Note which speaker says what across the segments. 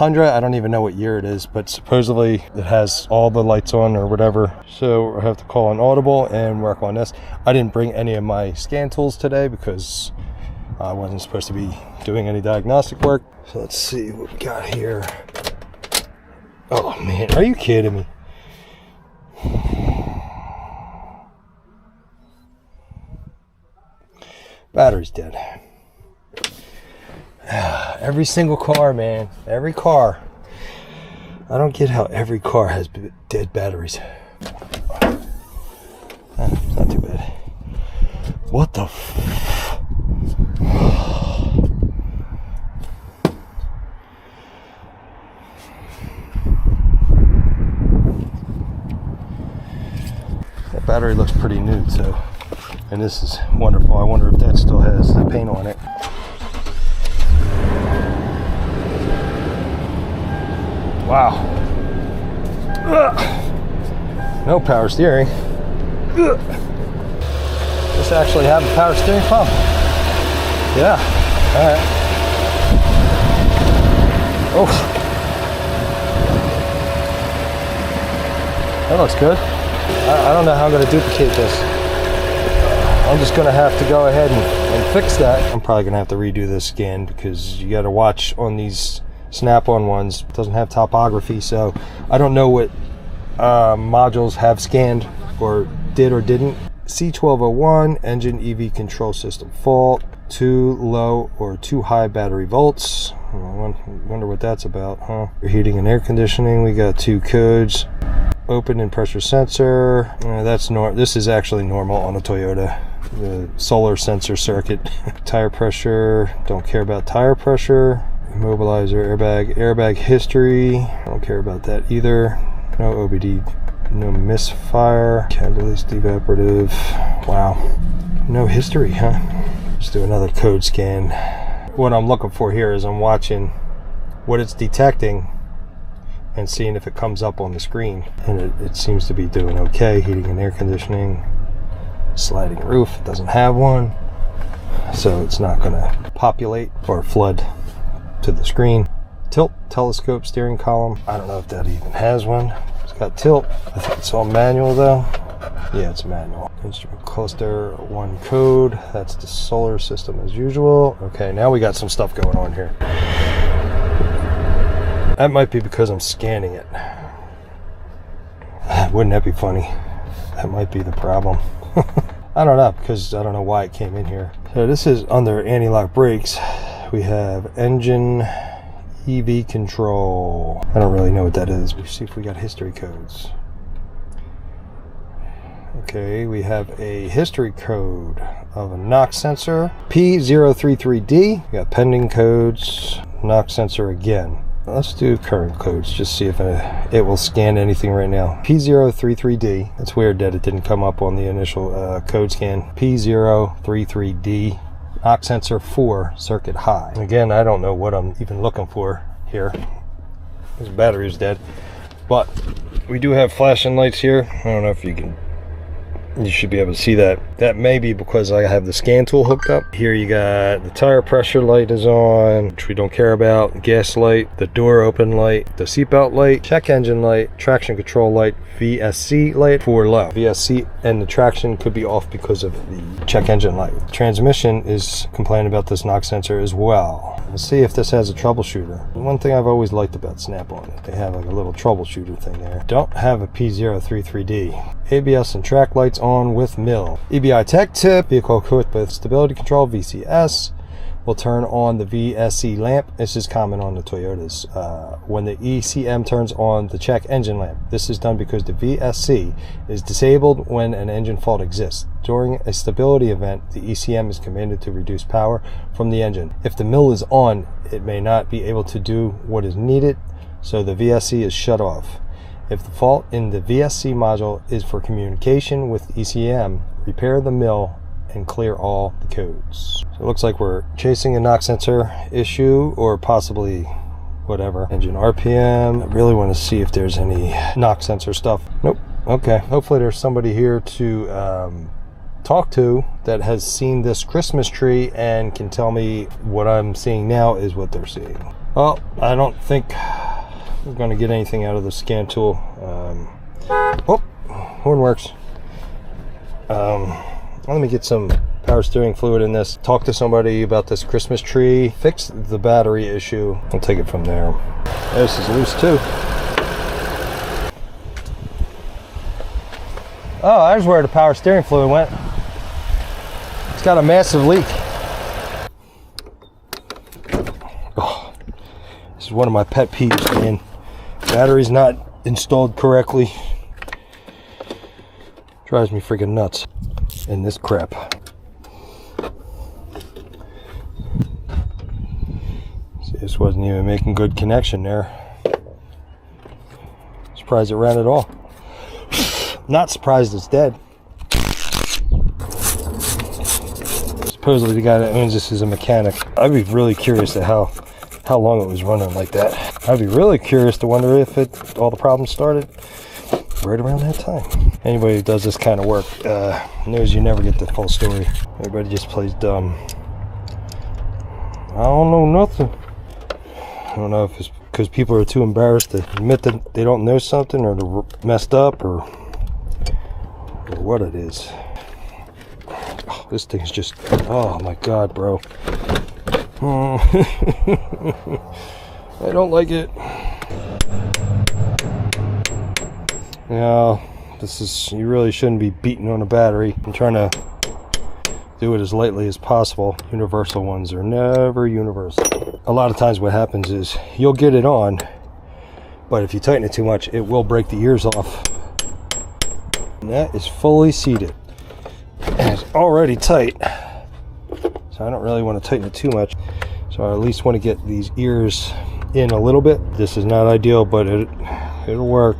Speaker 1: Tundra. I don't even know what year it is, but supposedly it has all the lights on or whatever. So I have to call an audible and work on this. I didn't bring any of my scan tools today because I wasn't supposed to be doing any diagnostic work. So let's see what we got here. Oh man, are you kidding me? Battery's dead. Every single car, man. Every car. I don't get how every car has dead batteries. It's not too bad. What the That battery looks pretty new too. And this is wonderful. I wonder if that still has the paint on it. Wow. Ugh. No power steering. Ugh. This actually have a power steering pump. Yeah. All right. Oh. That looks good. I don't know how I'm going to duplicate this. I'm just going to have to go ahead and fix that. I'm probably going to have to redo this again because you got to watch on these Snap-on ones. It doesn't have topography, so I don't know what modules have scanned or did or didn't. C1201 engine EV control system fault, too low or too high battery volts. I wonder what that's about, huh? Heating and air conditioning, we got 2 codes. Open and pressure sensor, this is actually normal on a Toyota. The solar sensor circuit. Tire pressure, don't care about tire pressure. Immobilizer, airbag history, I don't care about that either. No OBD, no misfire, catalyst evaporative. Wow, no history, huh? Let's do another code scan. What I'm looking for here is I'm watching what it's detecting and seeing if it comes up on the screen, and it seems to be doing okay. Heating and air conditioning, sliding roof, it doesn't have one, so it's not going to populate or flood to the screen. Tilt telescope steering column, I don't know if that even has one. It's got tilt. I think it's all manual though. Yeah, it's manual. Instrument cluster 1 code, that's the solar system as usual. Okay, now we got some stuff going on here. That might be because I'm scanning it. Wouldn't that be funny? That might be the problem. I don't know, because I don't know why it came in here. So this is under anti-lock brakes. We have engine EV control. I don't really know what that is. Let's see if we got history codes. Okay, we have a history code of a knock sensor. P033D. We got pending codes. Knock sensor again. Let's do current codes, just see if it will scan anything right now. P033D. It's weird that it didn't come up on the initial code scan. P033D. Knock sensor 4, circuit high. Again, I don't know what I'm even looking for here. This battery is dead. But we do have flashing lights here. I don't know if you should be able to see that. That may be because I have the scan tool hooked up. Here you got the tire pressure light is on, which we don't care about. Gas light, the door open light, the seatbelt light, check engine light, traction control light, VSC light for low. VSC and the traction could be off because of the check engine light. Transmission is complaining about this knock sensor as well. Let's see if this has a troubleshooter. One thing I've always liked about Snap-on, they have like a little troubleshooter thing there. Don't have a P033D. ABS and track lights on with mill. EBI tech tip, vehicle equipped with stability control, VCS, will turn on the VSC lamp. This is common on the Toyotas. When the ECM turns on the check engine lamp, this is done because the VSC is disabled when an engine fault exists. During a stability event, the ECM is commanded to reduce power from the engine. If the mill is on, it may not be able to do what is needed, so the VSC is shut off. If the fault in the VSC module is for communication with ECM, repair the mill and clear all the codes. So it looks like we're chasing a knock sensor issue, or possibly whatever. Engine RPM. I really want to see if there's any knock sensor stuff. Nope. Okay. Hopefully there's somebody here to talk to that has seen this Christmas tree and can tell me what I'm seeing now is what they're seeing. Well, I don't think we're going to get anything out of the scan tool. Oh, horn works. Let me get some power steering fluid in this, talk to somebody about this Christmas tree, fix the battery issue. I'll take it from there. This is loose too. Oh, there's where the power steering fluid went. It's got a massive leak. Oh, this is one of my pet peeves, man. Battery's not installed correctly. Drives me freaking nuts. And this crap. See, this wasn't even making good connection there. Surprised it ran at all. Not surprised it's dead. Supposedly the guy that owns this is a mechanic. I'd be really curious to how long it was running like that. I'd be really curious to wonder if all the problems started right around that time. Anybody who does this kind of work knows you never get the full story. Everybody just plays dumb. I don't know nothing. I don't know if it's because people are too embarrassed to admit that they don't know something, or they're messed up, or what it is. Oh, this thing's just, oh my god, bro. I don't like it. Yeah, you really shouldn't be beating on a battery. I'm trying to do it as lightly as possible. Universal ones are never universal. A lot of times what happens is you'll get it on, but if you tighten it too much, it will break the ears off. And that is fully seated. And it's already tight. So I don't really want to tighten it too much. So I at least want to get these ears in a little bit. This is not ideal, but it'll work.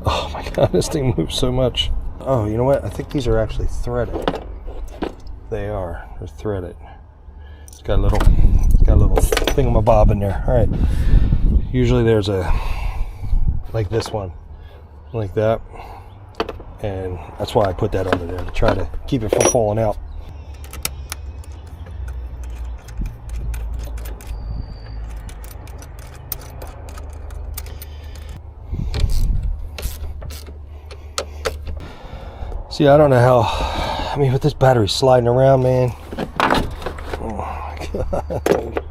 Speaker 1: Oh my god, this thing moves so much. Oh, you know what? I think these are actually threaded. They are. They're threaded. It's got a little thingamabob in there. All right. Usually there's like this one, like that, and that's why I put that under there, to try to keep it from falling out. See, I don't know how, I mean, with this battery sliding around, man. Oh my god.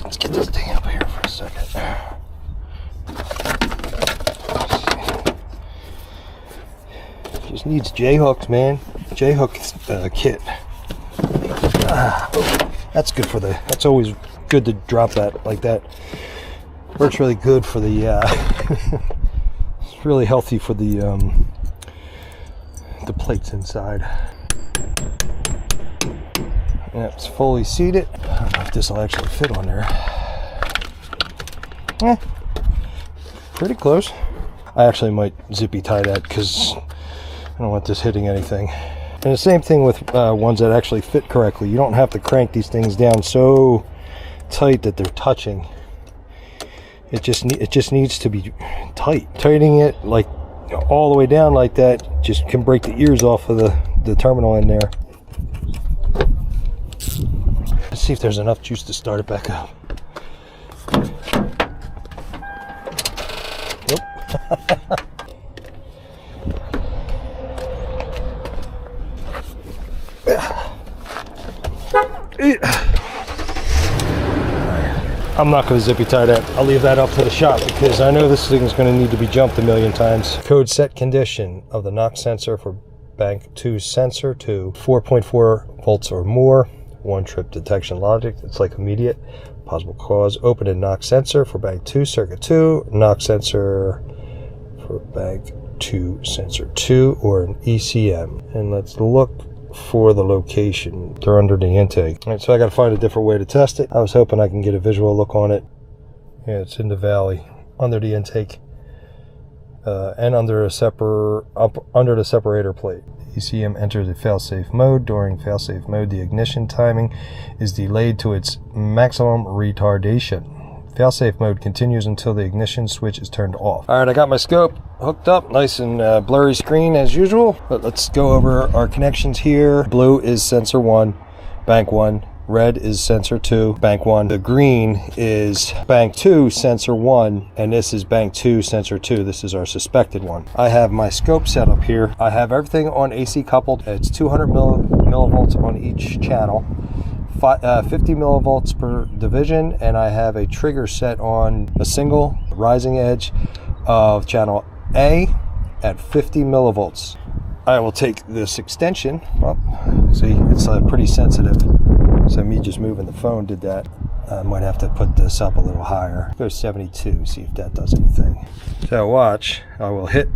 Speaker 1: Let's get this thing up here for a second. Just needs J-hooks, man. J-hook kit. That's good for that's always good to drop that like that. Works really good for the it's really healthy for the plates inside. Yeah, it's fully seated. I don't know if this will actually fit on there. Pretty close. I actually might zippy tie that because I don't want this hitting anything. And the same thing with ones that actually fit correctly. You don't have to crank these things down so tight that they're touching. It just needs to be tight. Tightening it like all the way down like that just can break the ears off of the terminal in there. Let's see if there's enough juice to start it back up. Nope. I'm not going to zippy tie that. I'll leave that up to the shop because I know this thing is going to need to be jumped a million times. Code set condition of the knock sensor for bank 2 sensor to 4.4 volts or more. One trip detection logic. It's like immediate. Possible cause. Open and knock sensor for bank 2 circuit 2. Knock sensor for bank 2 sensor 2 or an ECM. And let's look for the location. They're under the intake. All right, so I got to find a different way to test it. I was hoping I can get a visual look on it. Yeah, it's in the valley under the intake and under the separator plate. ECM enters a failsafe mode. During failsafe mode, the ignition timing is delayed to its maximum retardation. Failsafe mode continues until the ignition switch is turned off. All right, I got my scope hooked up, nice and blurry screen as usual. But let's go over our connections here. Blue is sensor 1, bank 1. Red is sensor 2, bank 1. The green is bank 2, sensor 1, and this is bank 2, sensor 2. This is our suspected one. I have my scope set up here. I have everything on AC coupled. It's 200 millivolts on each channel, 50 millivolts per division, and I have a trigger set on a single rising edge of channel A at 50 millivolts. I will take this extension. Well, see, it's pretty sensitive. So me just moving the phone did that. I might have to put this up a little higher. Go 72, see if that does anything. So watch, I will hit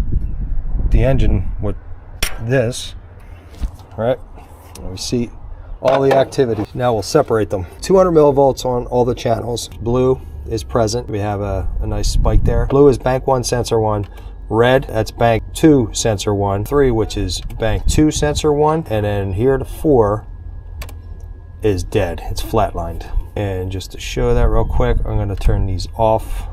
Speaker 1: the engine with this, right? And we see all the activity. Now we'll separate them. 200 millivolts on all the channels. Blue is present. We have a nice spike there. Blue is bank 1, sensor 1. Red, that's bank 2, sensor 1. 3, which is bank 2, sensor 1. And then here to 4 is dead. It's flatlined. And just to show that real quick, I'm going to turn these off.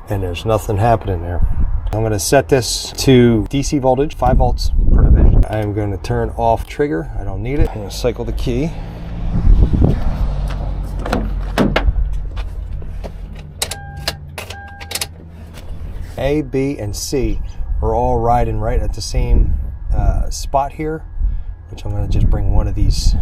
Speaker 1: And there's nothing happening there. I'm going to set this to DC voltage, 5 volts per division. I'm going to turn off trigger. I don't need it. I'm going to cycle the key. A, B, and C are all riding right at the same spot here, which I'm going to just bring one of these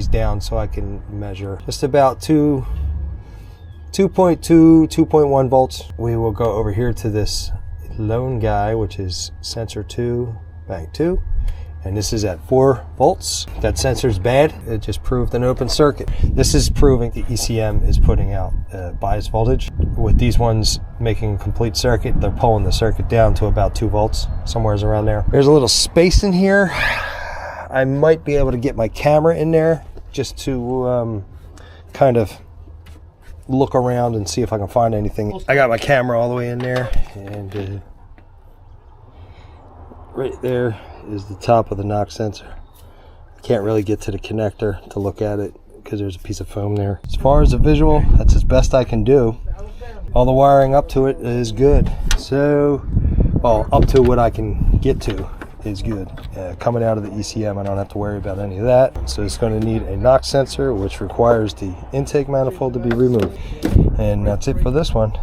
Speaker 1: down so I can measure just about 2.1 volts. We will go over here to this lone guy, which is sensor 2, bank 2, and this is at 4 volts. That sensor's bad. It just proved an open circuit. This is proving the ECM is putting out bias voltage. With these ones making a complete circuit, they're pulling the circuit down to about 2 volts, somewhere around there. There's a little space in here. I might be able to get my camera in there just to kind of look around and see if I can find anything. I got my camera all the way in there, and right there is the top of the knock sensor. I can't really get to the connector to look at it because there's a piece of foam there. As far as the visual, that's as best I can do. All the wiring up to it is good. So, well, up to what I can get to is good. Coming out of the ECM, I don't have to worry about any of that. So it's going to need a knock sensor, which requires the intake manifold to be removed. And that's it for this one.